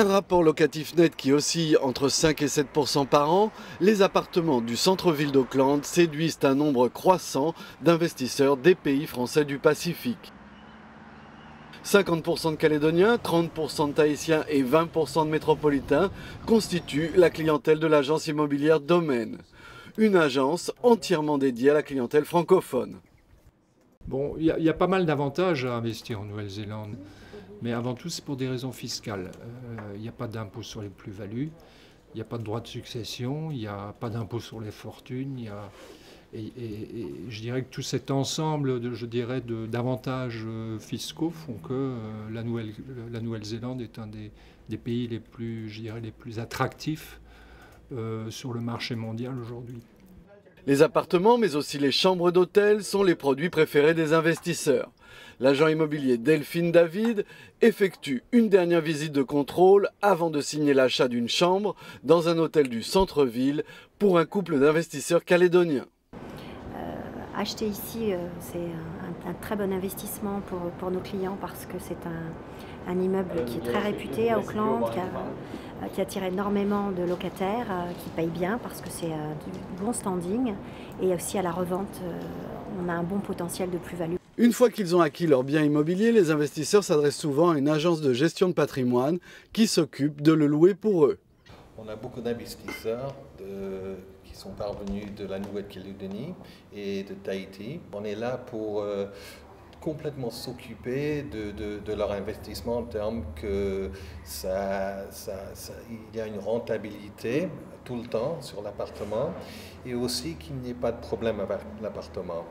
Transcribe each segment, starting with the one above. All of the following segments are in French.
Un rapport locatif net qui oscille entre 5 et 7% par an, les appartements du centre-ville d'Auckland séduisent un nombre croissant d'investisseurs des pays français du Pacifique. 50% de Calédoniens, 30% de Tahitiens et 20% de métropolitains constituent la clientèle de l'agence immobilière Domaine, une agence entièrement dédiée à la clientèle francophone. Bon, il y a pas mal d'avantages à investir en Nouvelle-Zélande, mais avant tout c'est pour des raisons fiscales. Il n'y a pas d'impôt sur les plus-values, il n'y a pas de droit de succession, il n'y a pas d'impôt sur les fortunes, et je dirais que tout cet ensemble d'avantages fiscaux font que la Nouvelle-Zélande est un des pays les plus attractifs sur le marché mondial aujourd'hui. Les appartements, mais aussi les chambres d'hôtel, sont les produits préférés des investisseurs. L'agent immobilier Delphine David effectue une dernière visite de contrôle avant de signer l'achat d'une chambre dans un hôtel du centre-ville pour un couple d'investisseurs calédoniens. Acheter ici, c'est un très bon investissement pour nos clients parce que c'est un immeuble qui est très réputé à Auckland, qui attire énormément de locataires, qui payent bien parce que c'est du bon standing. Et aussi à la revente, on a un bon potentiel de plus-value. Une fois qu'ils ont acquis leur bien immobilier, les investisseurs s'adressent souvent à une agence de gestion de patrimoine qui s'occupe de le louer pour eux. On a beaucoup d'investisseurs qui sont parvenus de la Nouvelle-Calédonie et de Tahiti. On est là pour complètement s'occuper de leur investissement en termes que il y a une rentabilité tout le temps sur l'appartement et aussi qu'il n'y ait pas de problème avec l'appartement.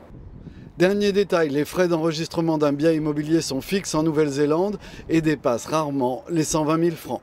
Dernier détail, les frais d'enregistrement d'un bien immobilier sont fixes en Nouvelle-Zélande et dépassent rarement les 120 000 francs.